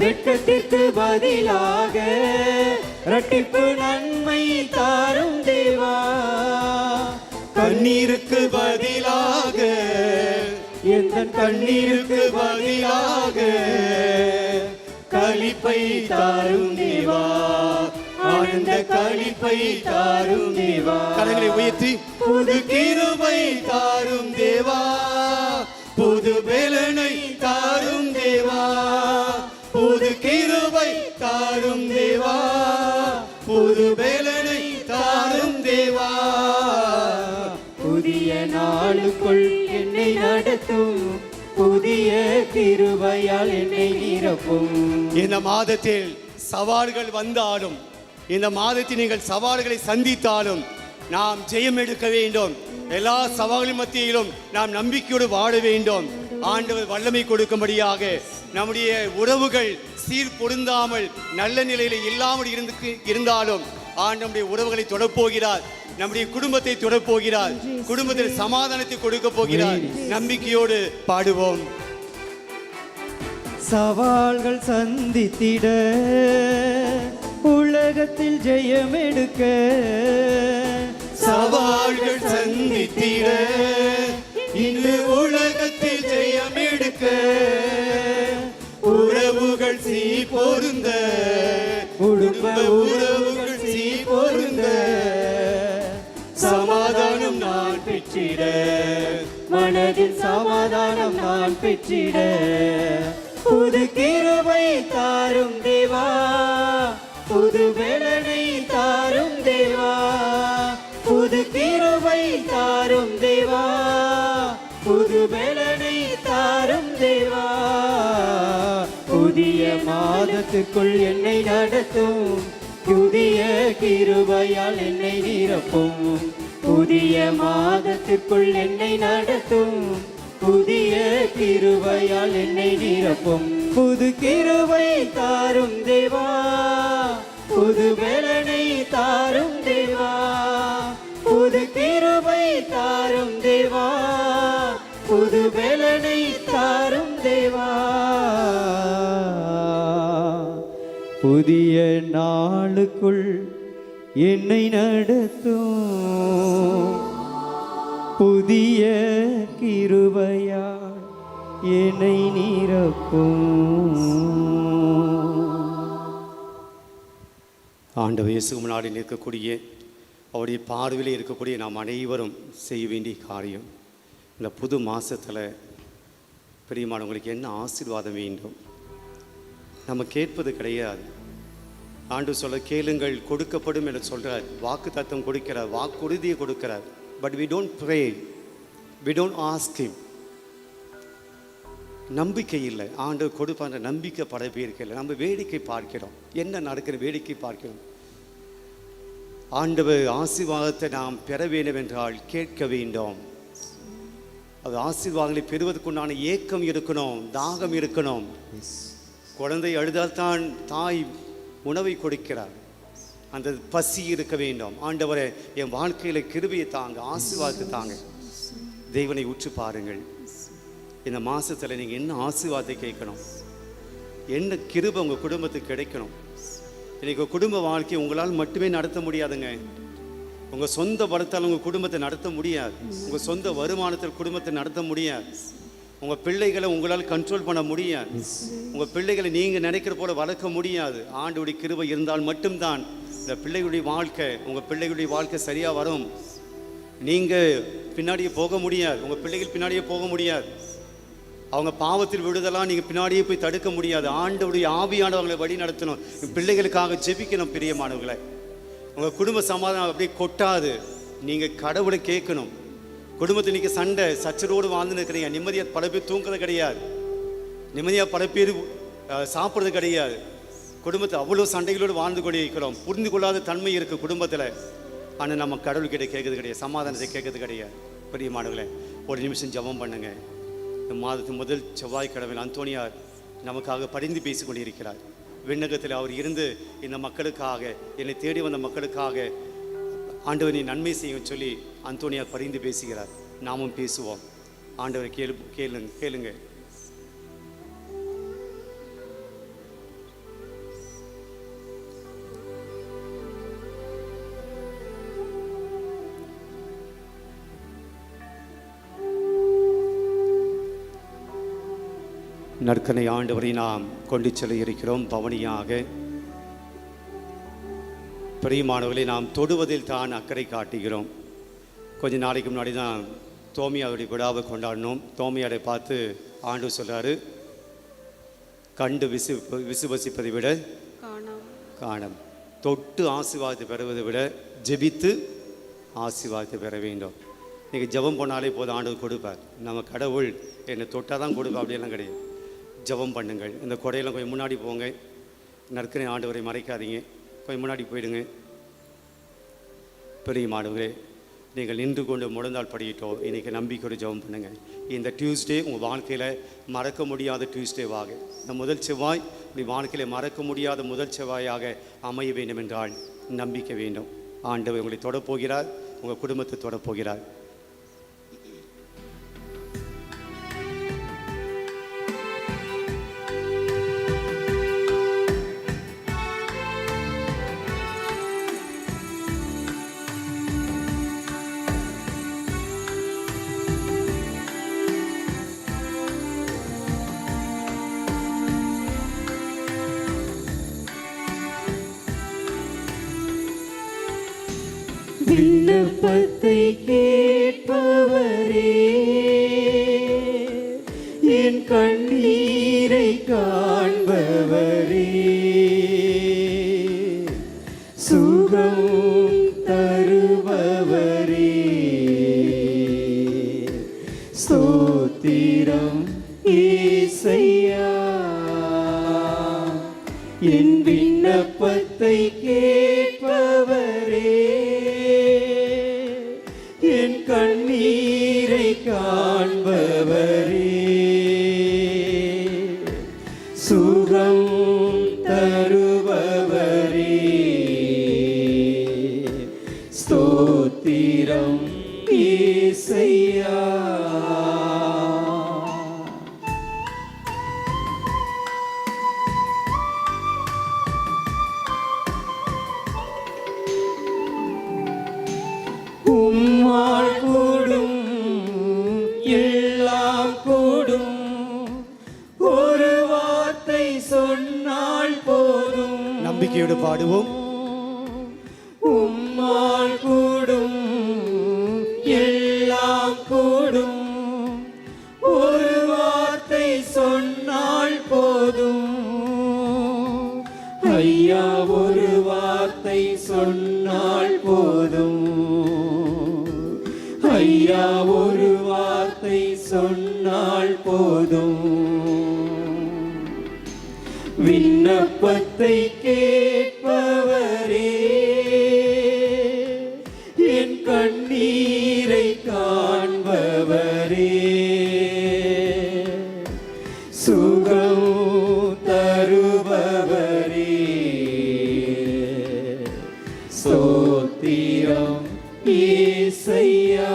வெட்கத்திற்கு பதிலாக இரட்டிப்பு நன்மை தாரும் தேவா, கண்ணீருக்கு பதிலாக, எந்த கண்ணீருக்கு பதிலாக களிப்பை தாரும் தேவா, ஆனந்த களிப்பை தாரும் தேவா. கரங்களை உயர்த்தி புது கிருபை தாரும் தேவா, புது பெலனை தாரும் தேவா, புது கிருபை தாரும் தேவா, புது பெலனை தாரும் தேவா. புதிய நாளுக்குள் என்னை நடத்தும், புதிய கிருபையால் என்னை நிரப்பும். இந்த மாதத்தில் சவால்கள் வந்தாலும், இந்த மாதத்தில் நீங்கள் சவால்களை சந்தித்தாலும் நாம் ஜெயம் எடுக்க வேண்டும். எல்லா சவால்களின் மத்தியிலும் நாம் நம்பிக்கையோடு வாழ வேண்டும். ஆண்டவர் வல்லமை கொடுக்கும்படியாக நம்முடைய உறவுகள் சீர் பொருந்தாமல் நல்ல நிலையில் இல்லாமல் இருந்தாலும் ஆண்டவருடைய உறவுகளை தொடப்போகிறார், நம்முடைய குடும்பத்தை தொடப்போகிறார், குடும்பத்தில் சமாதானத்தை கொடுக்க போகிறார். நம்பிக்கையோடு பாடுவோம். சவால்கள் சந்தித்திட உலகத்தில் ஜெயம் எடுக்க, சவால்கள் சந்தித்திட இன்று உலகத்தில் ஜெயம் எடுக்க, உறவுகள் சீ பொருந்த, குடும்ப உறவுகள் சீ பொருந்த, சமாதானம் நான் பெற்றிட, மனதில் சமாதானம் நான் பெற்றிட, புது கிருபை தாரும் தேவா, புது பெலனை தாரும் தேவா, புது கிருபை தாரும் தேவா, புது பெலனை தாரும் தேவா. புதிய மாதத்துக்குள் என்னை நடத்தும், புதிய கிருபையால் என்னை நிரப்பும். புதிய மாதத்திற்குள் என்னை நடத்தும், புதிய கிருபையால் என்னை நிரப்பும். புது கிருபை தாரும் தேவா, புது பெலனை தாரும் தேவா, புது கிருபை தாரும் தேவா, புது பெலனை தாரும் தேவா. புதிய நாளுக்குள் என்னை நடத்தும், புதிய கிருபையால் என்னை நிரப்பும். ஆண்டவர் இயேசுக்கு முன்னாடி நிற்கக்கூடிய அவருடைய பார்வையில் இருக்கக்கூடிய நாம் அனைவரும் செய்ய வேண்டிய காரியம், இந்த புது மாதத்தில் பிரியமானவங்களுக்கு என்ன ஆசீர்வாதம் வேண்டும் நம்ம கேட்பது கிடையாது. ஆண்டு சொல்ல கேளுங்கள் கொடுக்கப்படும் என்று சொல்கிறார், வாக்கு தத்துவம் கொடுக்கிறார், வாக்குறுதியை கொடுக்கிறார். But we don't pray, we don't ask him. நம்பிக்கை இல்லை, ஆண்டவர் கொடுப்பான்ற நம்பிக்கை படைப்பிருக்கல. நம்ம வேடிக்கை பார்க்கிறோம், என்ன நடக்கிற வேடிக்கை பார்க்கிறோம். ஆண்டவர் ஆசீர்வாதத்தை நாம் பெற வேண்டும் என்றால் கேட்க வேண்டும். அது ஆசீர்வாதங்களை பெறுவதற்குண்டான ஏக்கம் இருக்கணும், தாகம் இருக்கணும். குழந்தை அழுதால் தான் தாய் உணவை கொடுக்கிறார், அந்த பசி இருக்க வேண்டும். ஆண்டவரை என் வாழ்க்கையில் கிருபையை தாங்க, ஆசீர்வாதத்தை தாங்க. தேவனை உற்று பாருங்கள். இந்த மாதத்தில் நீங்கள் என்ன ஆசீர்வாதத்தை கேட்கணும், என்ன கிருபை உங்கள் குடும்பத்துக்கு கிடைக்கணும். இன்றைக்கி குடும்ப வாழ்க்கையை உங்களால் மட்டுமே நடத்த முடியாதுங்க. உங்கள் சொந்த பலத்தால் உங்கள் குடும்பத்தை நடத்த முடியாது, உங்கள் சொந்த வருமானத்தில் குடும்பத்தை நடத்த முடியாது, உங்கள் பிள்ளைகளை உங்களால் கண்ட்ரோல் பண்ண முடியாது, உங்கள் பிள்ளைகளை நீங்கள் நினைக்கிற போல வளர்க்க முடியாது. ஆண்டவருடைய கிருபை இருந்தால் மட்டும்தான் இந்த பிள்ளைகளுடைய வாழ்க்கை, உங்கள் பிள்ளைகளுடைய வாழ்க்கை சரியாக வரும். நீங்கள் பின்னாடியே போக முடியாது, உங்கள் பிள்ளைகள் பின்னாடியே போக முடியாது. அவங்க பாவத்தில் விடுதலாம் நீங்கள் பின்னாடியே போய் தடுக்க முடியாது. ஆண்டவருடைய ஆவியானவர்களை வழி நடத்தணும், பிள்ளைகளுக்காக ஜெபிக்கணும். பிரியமானவர்களை, உங்கள் குடும்ப சமாதானம் அப்படியே கொட்டாது. நீங்கள் கடவுளை கேட்கணும். குடும்பத்தில் இன்றைக்கி சண்டை சச்சரோடு வாழ்ந்துன்னு இருக்கிறீங்க. நிம்மதியாக பல பேர் தூங்குறது கிடையாது, நிம்மதியாக பல பேர் சாப்பிட்றது கிடையாது. குடும்பத்தை அவ்வளோ சண்டைகளோடு வாழ்ந்து கொண்டு இருக்கிறோம். புரிந்து கொள்ளாத தன்மை இருக்குது குடும்பத்தில். ஆனால் நம்ம கடவுள்கிட்ட கேட்கறது கிடையாது, சமாதானத்தை கேட்கறது கிடையாது. பிரியமானவர்களே, ஒரு நிமிஷம் ஜெபம் பண்ணுங்க. இந்த மாதத்து முதல் செவ்வாய்க்கிழமையில் அந்தோனியார் நமக்காக பரிந்து பேசி கொண்டிருக்கிறார். விண்ணகத்தில் அவர் இருந்து இந்த மக்களுக்காக, என்னை தேடி வந்த மக்களுக்காக ஆண்டவர் நீ நன்மை செய்யும் சொல்லி அந்தோனியார் பரிந்து பேசுகிறார். நாமும் பேசுவோம். ஆண்டவரை கேளுங்க. நற்கனை ஆண்டவரை நாம் கொண்டு செல்ல இருக்கிறோம் பவனியாக. பிரியமானவர்களை, நாம் தொடுவதில் தான் அக்கறை காட்டுகிறோம். கொஞ்ச நாளைக்கு முன்னாடி தான் தோமியாவுடைய விழாவை கொண்டாடினோம். தோமியாரை பார்த்து ஆண்டவர் சொல்கிறாரு, கண்டு விசுவசிப்பதை விட காணம், தொட்டு ஆசீர்வாதத்தை பெறுவதை விட ஜெபித்து ஆசீர்வாதத்தை பெற வேண்டும். நீங்கள் ஜெபம் பண்ணாலே போதும், ஆண்டவர் கொடுப்பார். நம்ம கடவுள் என்னை தொட்டால் தான் கொடுப்பா அப்படியெல்லாம் கிடையாது. ஜெபம் பண்ணுங்கள். இந்த கொடையெல்லாம் கொஞ்சம் முன்னாடி போங்க. நற்கனை ஆண்டவரை மறைக்காதீங்க, கொஞ்சம் முன்னாடி போயிடுங்க. பிரியமானவர்களே, நீங்கள் நின்று கொண்டு முழந்தால் படிக்கிட்டோம். இன்றைக்கி நம்பிக்கையோடு ஜெபம் பண்ணுங்கள். இந்த டியூஸ்டே உங்கள் வாழ்க்கையில் மறக்க முடியாத டியூஸ்டேவாக, இந்த முதல் செவ்வாய் உங்கள் வாழ்க்கையில் மறக்க முடியாத முதல் செவ்வாயாக அமைய வேண்டும் என்றால் நம்பிக்கை வேண்டும். ஆண்டவர் உங்களை தொடப்போகிறார், உங்கள் குடும்பத்தை தொடப்போகிறார். விண்ணப்பத்தை கேட்பவரே, என் கண்ணீரை காண்பவரே, சுகம் தருபவரே, ஸ்தோத்திரம் ஏசையா. என் விண்ணப்பத்தை கேட்பவரே, என் கண்ணீரை காண்பவரே, சுகம் தருபவரே, ஸ்தோத்திரம் ஏசையா. உம்மால் கூடும் எல்லாம் கூடும், ஒரு வார்த்தை சொன்னால் போதும். நம்பிக்கையோடு பாடுவோம். ஐயா ஒரு வார்த்தை சொன்னால் போதும், ஐயா ஒரு வார்த்தை சொன்னால் போதும், விண்ணப்பத்தை கேட்பவரே, என் கண்ணீரை காண்பவரே, சுகம் தருபவரே, ஸ்தோத்திரம் இயேசையா.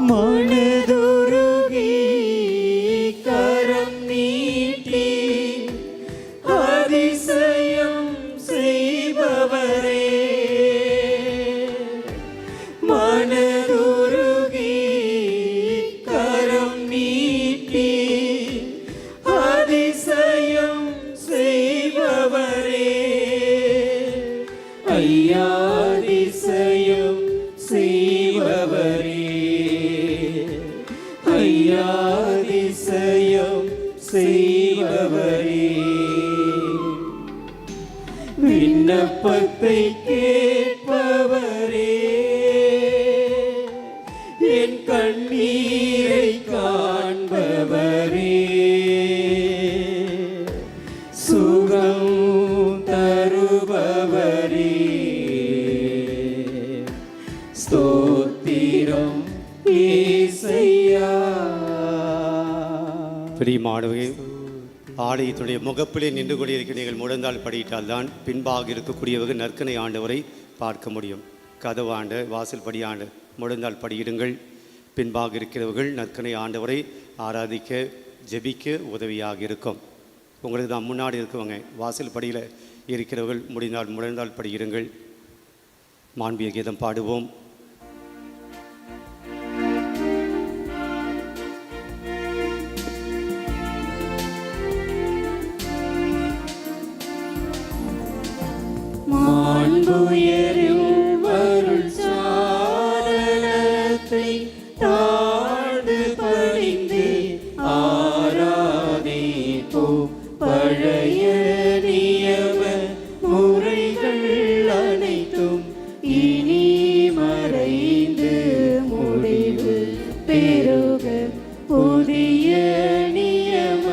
மனதுருகி கரம் நீட்டி அதிசயம் செய்பவரே, மனதுருகி கரம் நீட்டி அதிசயம் செய்பவரே, ஐயா அதிசயம் செய்பவரே, ஐயா அதிசயம் செய்பவரே, விண்ணப்பத்தை கேட்பவரே, என் கண்ணீரை காண்பவரே, சுகம் தருபவரே, ஸ்தோத்திரம் இயேசையா. பிரியமானவர்களே, ஆலயத்துடைய முகப்பிலே நின்று கொண்டிருக்கிற நீங்கள் முழந்தால் படியிட்டால் தான் பின்பாக இருக்கக்கூடியவர்கள் நற்கனை ஆண்டவரை பார்க்க முடியும். கதவாண்ட வாசல் படியாண்ட முழந்தால் படியிடுங்கள். பின்பாக இருக்கிறவர்கள் நற்கனை ஆண்டவரை ஆராதிக்க ஜெபிக்க உதவியாக இருக்கும். உங்களுக்கு தான் முன்னாடி இருக்கவங்க வாசல் படியில் இருக்கிறவர்கள் முடிந்தால் முழந்தால் படியிடுங்கள். மாண்பிய கீதம் பாடுவோம். மாண்புயரில் வருள் சாரணத்தை தாழ்ந்து பணிந்து ஆராதிப்போம். பழைய நியம முறைகள் அனைத்தும் இனி மறைந்து முடிவு பெறுக. புதிய நியம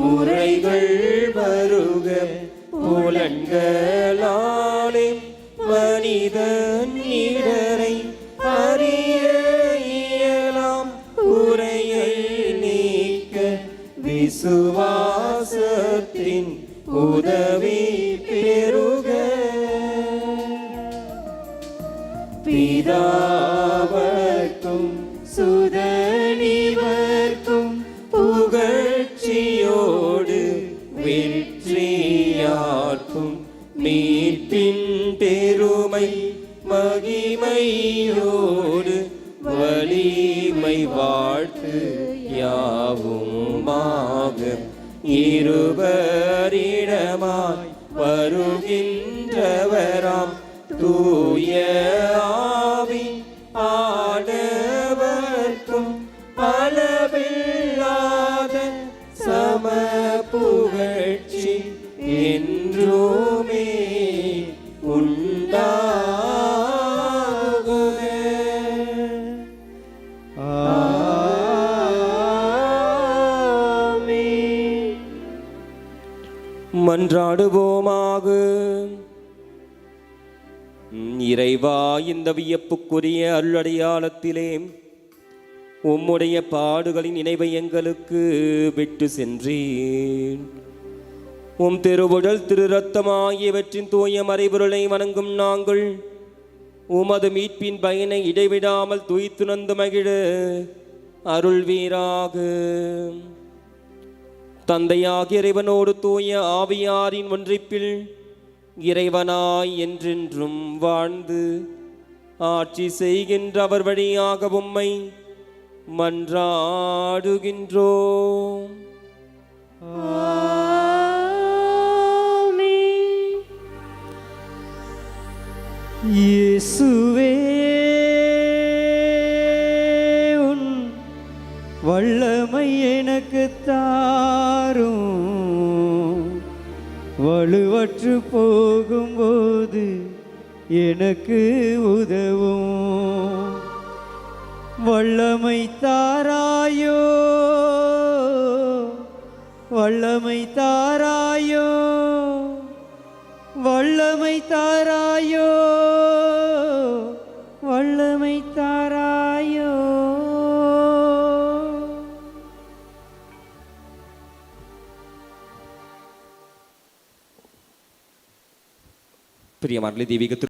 முறைகள் வருக. புலன்களாலே மனிதன் இடரை அறிய இயலாம். குறையை நீக்க விசுவாசத்தின் உதவி பெறுக. பிதாவர்க்கும் சுதனிவர்க்கும் புகழ்ச்சியோடு வெற்றியார்க்கும் மீட்பின் பெருமை மகிமையோடு வலிமை வாழ்த்து யாவுமாக இருவரிடமாய் வருகின்றவராம் தூய ஆவி ஆடவர்க்கும் அளவில்லாத சம புகழ்ச்சி என்றுமே உண்டாகுக. ஆமென். மன்றாடுவோமாக. இறைவா, இந்த வியப்புக்குரிய அருளடையாளத்திலே உம்முடைய பாடுகளின் நினைவை எங்களுக்கு விட்டு சென்றேன். உம் திருவுடல் திரு ரத்தம் ஆகியவற்றின் தூய மறைபொருளை வணங்கும் நாங்கள் உமது மீட்பின் பயனை இடைவிடாமல் துய்த்துணர்ந்து மகிழ அருள்வீராக. தந்தையாகிய இறைவனோடு தூய ஆவியாரின் ஒன்றிப்பில் இறைவனாய் என்றென்றும் வாழ்ந்து ஆட்சி செய்கின்ற அவர் வழியாக உம்மை மன்றாடுகின்றோம். இயேசுவே உன் வல்லமை எனக்கு தாரும், வலுவற்று போகும்போது எனக்கு உதவும். வல்லமை தாராயோ, வல்லமை தாராயோ, வல்லமை தாராயோ, வல்லமை தாராயோ. பிரியமானவர்களே, தெய்வீக